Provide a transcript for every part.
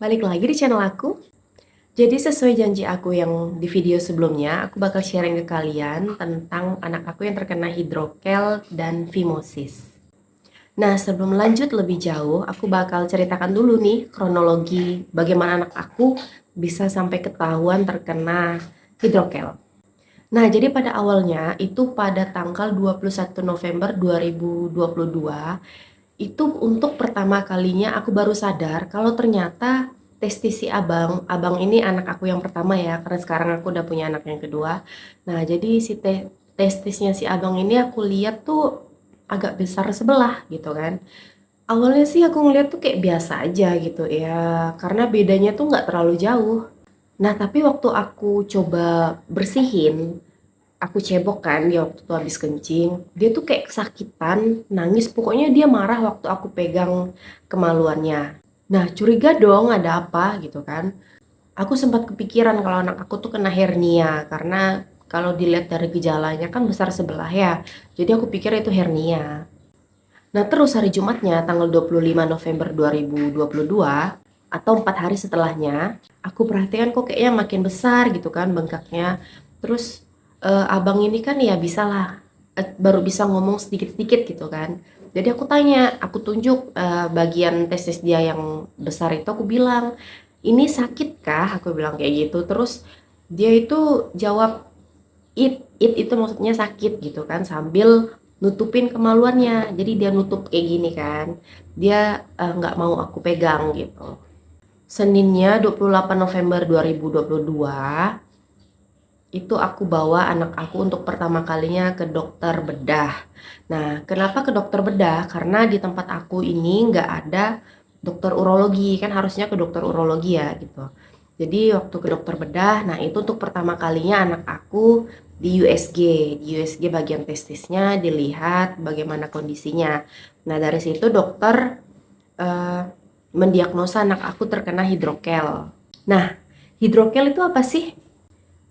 Balik lagi di channel aku. Jadi sesuai janji aku yang di video sebelumnya, aku bakal sharing ke kalian tentang anak aku yang terkena hidrokel dan fimosis. Nah, sebelum lanjut lebih jauh, aku bakal ceritakan dulu nih kronologi bagaimana anak aku bisa sampai ketahuan terkena hidrokel. Nah, jadi pada awalnya itu pada tanggal 21 November 2022 itu untuk pertama kalinya aku baru sadar kalau ternyata testis si abang ini anak aku yang pertama ya, karena sekarang aku udah punya anak yang kedua. Nah, jadi si testisnya si abang ini aku lihat tuh agak besar sebelah gitu kan. Awalnya sih aku ngeliat tuh kayak biasa aja gitu ya, karena bedanya tuh nggak terlalu jauh. Nah, tapi waktu aku coba bersihin, aku cebok kan dia waktu itu habis kencing, dia tuh kayak kesakitan, nangis, pokoknya dia marah waktu aku pegang kemaluannya. Nah, curiga dong ada apa gitu kan. Aku sempat kepikiran kalau anak aku tuh kena hernia, karena kalau dilihat dari gejalanya kan besar sebelah ya, jadi aku pikir itu hernia. Nah, terus hari Jumatnya tanggal 25 November 2022 atau 4 hari setelahnya, aku perhatikan kok kayaknya makin besar gitu kan bengkaknya. Terus abang ini kan ya bisalah baru bisa ngomong sedikit-sedikit gitu kan. Jadi aku tanya, aku tunjuk bagian testis dia yang besar itu, aku bilang, "Ini sakit kah?" Aku bilang kayak gitu. Terus dia itu jawab, "It itu maksudnya sakit," gitu kan, sambil nutupin kemaluannya. Jadi dia nutup kayak gini kan. Dia nggak mau aku pegang gitu. Seninnya 28 November 2022 itu aku bawa anak aku untuk pertama kalinya ke dokter bedah. Nah, kenapa ke dokter bedah? Karena di tempat aku ini nggak ada dokter urologi, kan harusnya ke dokter urologi ya gitu. Jadi waktu ke dokter bedah, nah itu untuk pertama kalinya anak aku di USG. Di USG bagian testisnya dilihat bagaimana kondisinya. Nah, dari situ dokter eh, mendiagnosa anak aku terkena hidrokel. Nah, hidrokel itu apa sih?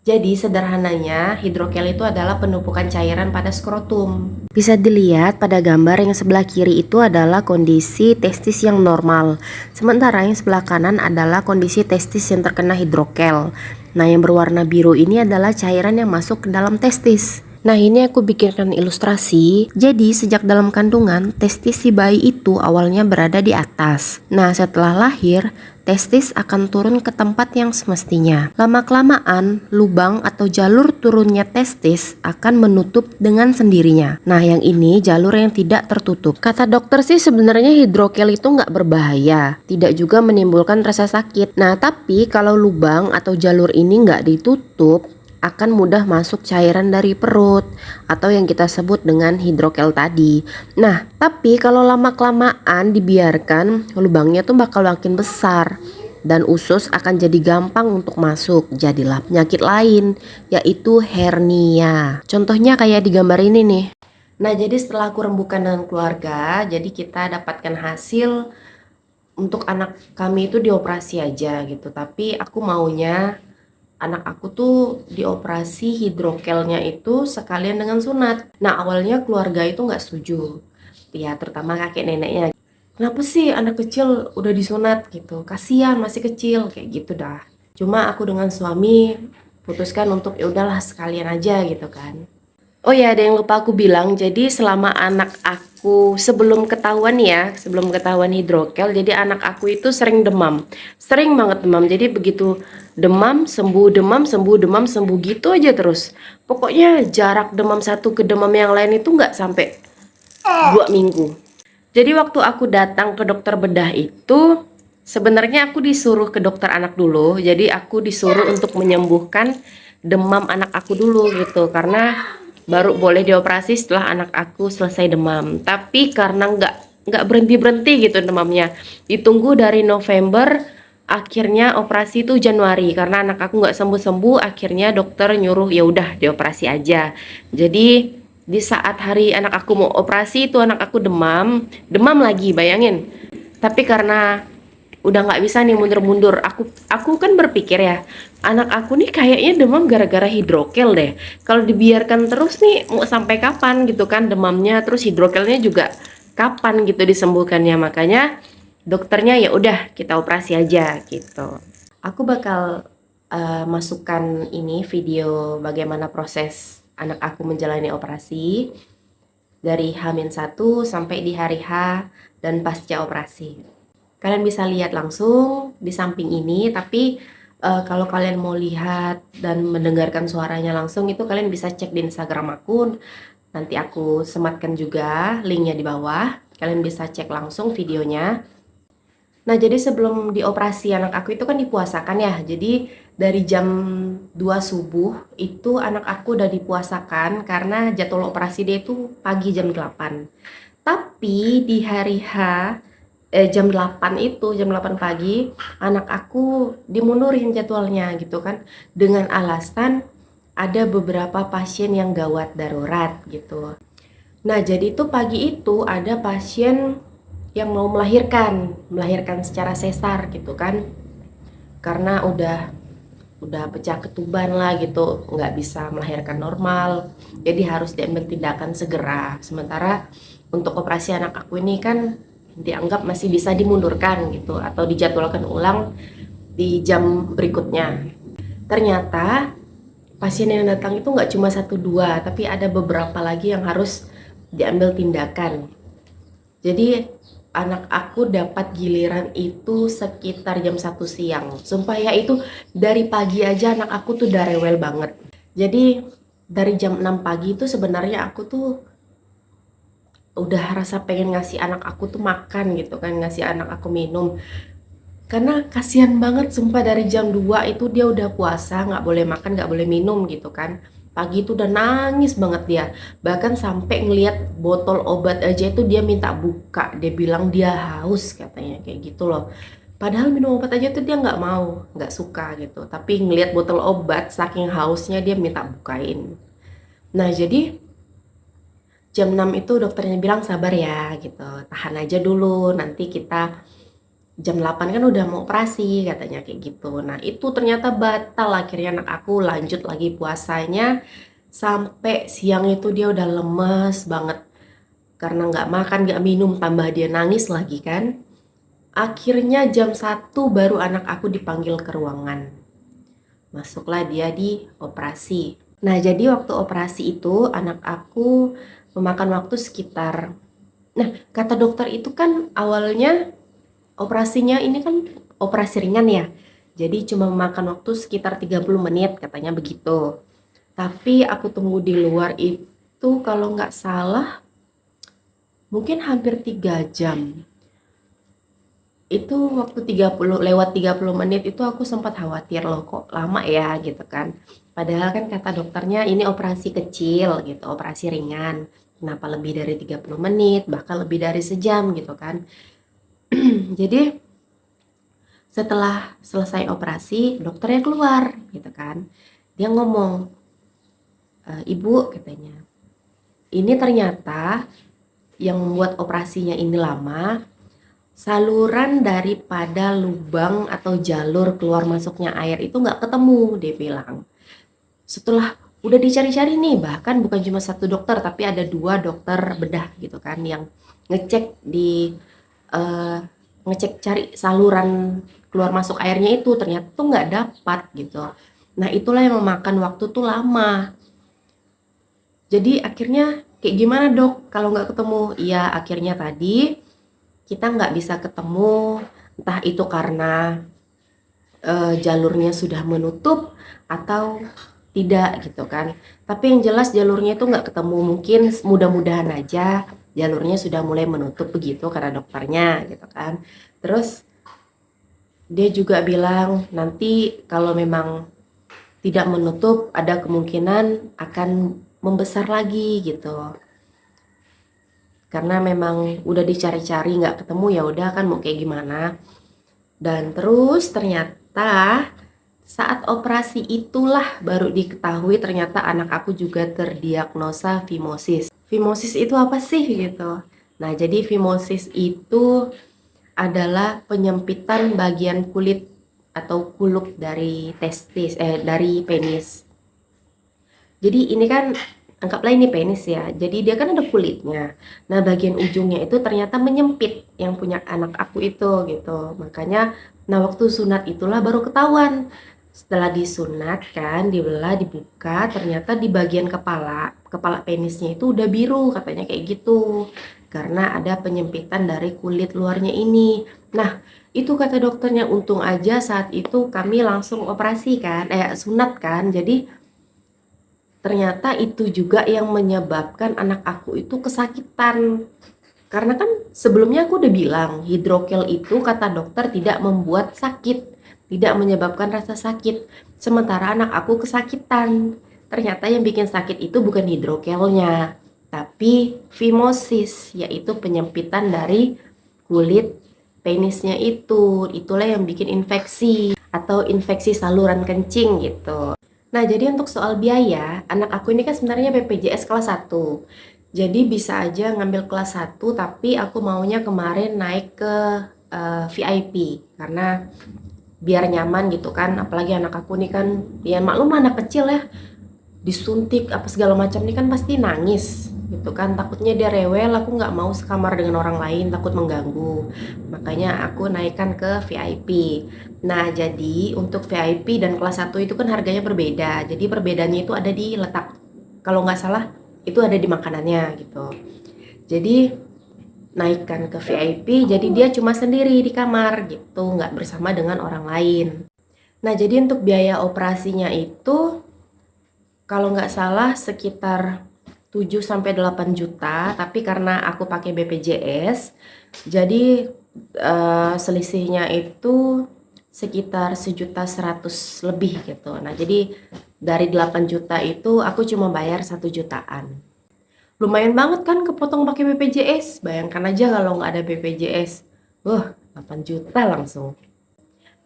Jadi sederhananya, hidrokel itu adalah penumpukan cairan pada skrotum. Bisa dilihat pada gambar yang sebelah kiri itu adalah kondisi testis yang normal. Sementara yang sebelah kanan adalah kondisi testis yang terkena hidrokel. Nah, yang berwarna biru ini adalah cairan yang masuk ke dalam testis. Nah, ini aku bikinkan ilustrasi. Jadi sejak dalam kandungan, testis si bayi itu awalnya berada di atas. Nah, setelah lahir, testis akan turun ke tempat yang semestinya. Lama-kelamaan, lubang atau jalur turunnya testis akan menutup dengan sendirinya. Nah, yang ini jalur yang tidak tertutup. Kata dokter sih sebenarnya hidrokel itu nggak berbahaya, tidak juga menimbulkan rasa sakit. Nah, tapi kalau lubang atau jalur ini nggak ditutup, akan mudah masuk cairan dari perut atau yang kita sebut dengan hidrokel tadi. Nah, tapi kalau lama-kelamaan dibiarkan, lubangnya tuh bakal makin besar dan usus akan jadi gampang untuk masuk. Jadilah penyakit lain, yaitu hernia. Contohnya kayak di gambar ini nih. Nah, jadi setelah aku rembukan dengan keluarga, jadi kita dapatkan hasil untuk anak kami itu dioperasi aja gitu. Tapi aku maunya anak aku tuh dioperasi hidrokelnya itu sekalian dengan sunat. Nah, awalnya keluarga itu nggak setuju, ya terutama kakek neneknya. Kenapa sih anak kecil udah disunat gitu, kasihan masih kecil kayak gitu dah. Cuma aku dengan suami putuskan untuk ya udahlah sekalian aja gitu kan. Oh ya, ada yang lupa aku bilang. Jadi selama anak aku sebelum ketahuan ya, sebelum ketahuan hidrokel, jadi anak aku itu sering demam, sering banget demam. Jadi begitu demam sembuh, demam sembuh, demam sembuh gitu aja terus. Pokoknya jarak demam satu ke demam yang lain itu nggak sampai 2 minggu. Jadi waktu aku datang ke dokter bedah itu, sebenarnya aku disuruh ke dokter anak dulu. Jadi aku disuruh untuk menyembuhkan demam anak aku dulu gitu, karena baru boleh dioperasi setelah anak aku selesai demam. Tapi karena nggak berhenti berhenti gitu demamnya, ditunggu dari November, akhirnya operasi itu Januari. Karena anak aku nggak sembuh sembuh, akhirnya dokter nyuruh ya udah dioperasi aja. Jadi di saat hari anak aku mau operasi itu anak aku demam, demam lagi, bayangin. Tapi karena udah nggak bisa nih mundur-mundur, aku kan berpikir ya, anak aku nih kayaknya demam gara-gara hidrokel deh. Kalau dibiarkan terus nih mau sampai kapan gitu kan demamnya, terus hidrokelnya juga kapan gitu disembuhkannya. Makanya dokternya ya udah kita operasi aja gitu. Aku bakal masukkan ini video bagaimana proses anak aku menjalani operasi dari H-1 sampai di hari H dan pasca operasi. Kalian bisa lihat langsung di samping ini, tapi kalau kalian mau lihat dan mendengarkan suaranya langsung itu kalian bisa cek di Instagram aku. Nanti aku sematkan juga linknya di bawah. Kalian bisa cek langsung videonya. Nah, jadi sebelum dioperasi anak aku itu kan dipuasakan ya. Jadi dari jam 2 subuh itu anak aku udah dipuasakan karena jadwal operasi dia itu pagi jam 8. Tapi di hari H jam 8 itu, jam 8 pagi, anak aku dimundurin jadwalnya gitu kan. Dengan alasan ada beberapa pasien yang gawat darurat gitu. Nah, jadi itu pagi itu ada pasien yang mau melahirkan secara sesar gitu kan, karena udah pecah ketuban lah gitu, nggak bisa melahirkan normal, jadi harus diambil tindakan segera. Sementara untuk operasi anak aku ini kan dianggap masih bisa dimundurkan gitu atau dijadwalkan ulang di jam berikutnya. Ternyata pasien yang datang itu nggak cuma 1 2, tapi ada beberapa lagi yang harus diambil tindakan. Jadi anak aku dapat giliran itu sekitar jam 1 siang. Sumpah ya, itu dari pagi aja anak aku tuh udah rewel banget. Jadi dari jam 6 pagi itu sebenarnya aku tuh udah rasa pengen ngasih anak aku tuh makan gitu kan, ngasih anak aku minum. Karena kasihan banget sumpah, dari jam 2 itu dia udah puasa, nggak boleh makan, nggak boleh minum gitu kan. Pagi itu udah nangis banget dia. Bahkan sampai ngelihat botol obat aja itu dia minta buka. Dia bilang dia haus katanya kayak gitu loh. Padahal minum obat aja tuh dia nggak mau, nggak suka gitu. Tapi ngelihat botol obat saking hausnya dia minta bukain. Nah, jadi jam 6 itu dokternya bilang sabar ya gitu. Tahan aja dulu, nanti kita jam 8 kan udah mau operasi katanya kayak gitu. Nah, itu ternyata batal, akhirnya anak aku lanjut lagi puasanya sampai siang itu dia udah lemes banget karena nggak makan nggak minum, tambah dia nangis lagi kan. Akhirnya jam 1 baru anak aku dipanggil ke ruangan, masuklah dia di operasi. Nah, jadi waktu operasi itu anak aku memakan waktu sekitar, nah kata dokter itu kan awalnya operasinya ini kan operasi ringan ya, jadi cuma memakan waktu sekitar 30 menit katanya begitu. Tapi aku tunggu di luar itu kalau nggak salah mungkin hampir 3 jam. Itu waktu 30 menit itu aku sempat khawatir loh, kok lama ya gitu kan. Padahal kan kata dokternya ini operasi kecil gitu, operasi ringan. Kenapa lebih dari 30 menit, bahkan lebih dari sejam gitu kan. Jadi setelah selesai operasi, dokternya keluar gitu kan. Dia ngomong, "Ibu," katanya, "ini ternyata yang membuat operasinya ini lama, saluran daripada lubang atau jalur keluar masuknya air itu nggak ketemu," dia bilang. Setelah udah dicari-cari nih, bahkan bukan cuma satu dokter, tapi ada 2 dokter bedah gitu kan yang ngecek eh, ngecek cari saluran keluar masuk airnya itu, ternyata tuh nggak dapat gitu. Nah, itulah yang memakan waktu tuh lama. Jadi akhirnya kayak gimana dok kalau nggak ketemu? Iya, akhirnya tadi kita nggak bisa ketemu, entah itu karena jalurnya sudah menutup atau tidak gitu kan. Tapi yang jelas jalurnya itu nggak ketemu, mungkin mudah-mudahan aja jalurnya sudah mulai menutup begitu karena dokternya gitu kan. Terus dia juga bilang nanti kalau memang tidak menutup ada kemungkinan akan membesar lagi gitu. Karena memang udah dicari-cari nggak ketemu, ya udah kan mau kayak gimana. Dan terus ternyata saat operasi itulah baru diketahui ternyata anak aku juga terdiagnosa fimosis. Fimosis itu apa sih gitu? Nah, jadi fimosis itu adalah penyempitan bagian kulit atau kuluk dari testis dari penis. Jadi ini kan anggaplah ini penis ya, jadi dia kan ada kulitnya. Nah, bagian ujungnya itu ternyata menyempit yang punya anak aku itu gitu. Makanya, nah waktu sunat itulah baru ketahuan. Setelah disunat kan, dibelah, dibuka, ternyata di bagian kepala penisnya itu udah biru, katanya kayak gitu. Karena ada penyempitan dari kulit luarnya ini. Nah, itu kata dokternya, untung aja saat itu kami langsung operasi kan, sunat kan. Jadi ternyata itu juga yang menyebabkan anak aku itu kesakitan. Karena kan sebelumnya aku udah bilang, hidrokel itu kata dokter tidak membuat sakit, tidak menyebabkan rasa sakit. Sementara anak aku kesakitan. Ternyata yang bikin sakit itu bukan hidrokelnya, tapi fimosis, yaitu penyempitan dari kulit penisnya itu. Itulah yang bikin infeksi atau infeksi saluran kencing gitu. Nah, jadi untuk soal biaya, anak aku ini kan sebenarnya BPJS kelas 1. Jadi bisa aja ngambil kelas 1, tapi aku maunya kemarin naik ke VIP karena biar nyaman gitu kan. Apalagi anak aku nih kan, ya maklum anak kecil ya, disuntik apa segala macam nih kan pasti nangis gitu kan, takutnya dia rewel, aku nggak mau sekamar dengan orang lain, takut mengganggu, makanya aku naikkan ke VIP. Nah, jadi untuk VIP dan kelas 1 itu kan harganya berbeda, jadi perbedaannya itu ada di letak, kalau nggak salah itu ada di makanannya gitu. Jadi naikkan ke VIP, jadi dia cuma sendiri di kamar gitu, nggak bersama dengan orang lain. Nah, jadi untuk biaya operasinya itu kalau nggak salah sekitar 7 sampai 8 juta, tapi karena aku pakai BPJS, jadi selisihnya itu sekitar 1.100.000 lebih gitu. Nah, jadi dari 8 juta itu aku cuma bayar 1 jutaan. Lumayan banget kan kepotong pakai BPJS. Bayangkan aja kalau nggak ada BPJS. Wah, 8 juta langsung.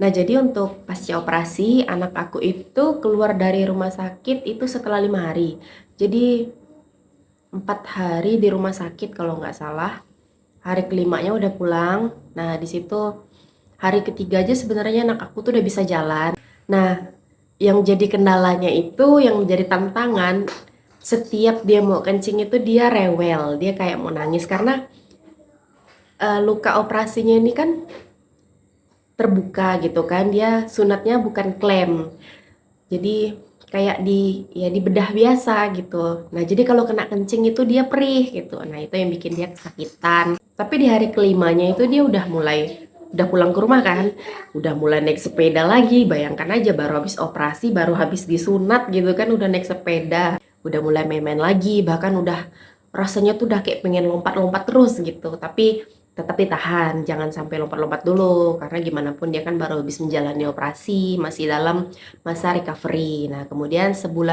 Nah, jadi untuk pasca operasi, anak aku itu keluar dari rumah sakit itu setelah 5 hari. Jadi 4 hari di rumah sakit kalau nggak salah. Hari kelimanya udah pulang. Nah, di situ hari ketiga aja sebenarnya anak aku tuh udah bisa jalan. Nah, yang jadi kendalanya itu, yang jadi tantangan, setiap dia mau kencing itu dia rewel, dia kayak mau nangis karena luka operasinya ini kan terbuka gitu kan, dia sunatnya bukan klem, jadi kayak di bedah biasa gitu. Nah, jadi kalau kena kencing itu dia perih gitu, nah itu yang bikin dia kesakitan. Tapi di hari kelimanya itu dia udah pulang ke rumah kan, udah mulai naik sepeda lagi. Bayangkan aja, baru habis operasi, baru habis disunat gitu kan, udah naik sepeda, udah mulai main-main lagi, bahkan udah rasanya tuh udah kayak pengen lompat-lompat terus gitu. Tapi tetap ditahan, jangan sampai lompat-lompat dulu, karena gimana pun dia kan baru habis menjalani operasi, masih dalam masa recovery. Nah, kemudian seminggu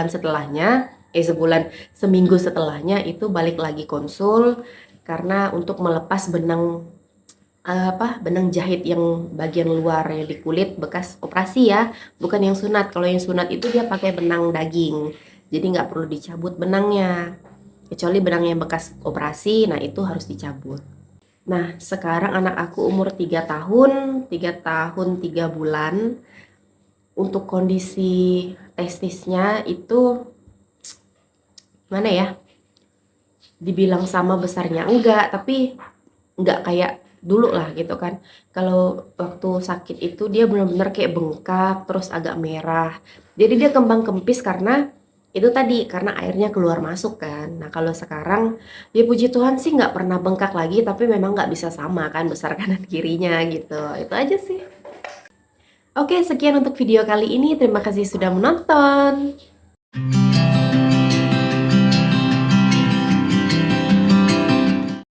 setelahnya itu balik lagi konsul, karena untuk melepas benang jahit yang bagian luar yang di kulit bekas operasi ya, bukan yang sunat. Kalau yang sunat itu dia pakai benang daging, jadi nggak perlu dicabut benangnya, kecuali benang yang bekas operasi, nah itu harus dicabut. Nah, sekarang anak aku umur 3 tahun, 3 tahun 3 bulan. Untuk kondisi testisnya itu mana ya? Dibilang sama besarnya enggak, tapi enggak kayak dulu lah gitu kan. Kalau waktu sakit itu dia benar-benar kayak bengkak, terus agak merah. Jadi dia kembang kempis karena itu tadi, karena airnya keluar masuk kan. Nah, kalau sekarang ya puji Tuhan sih nggak pernah bengkak lagi, tapi memang nggak bisa sama kan besar kanan kirinya gitu. Itu aja sih. Oke, sekian untuk video kali ini. Terima kasih sudah menonton.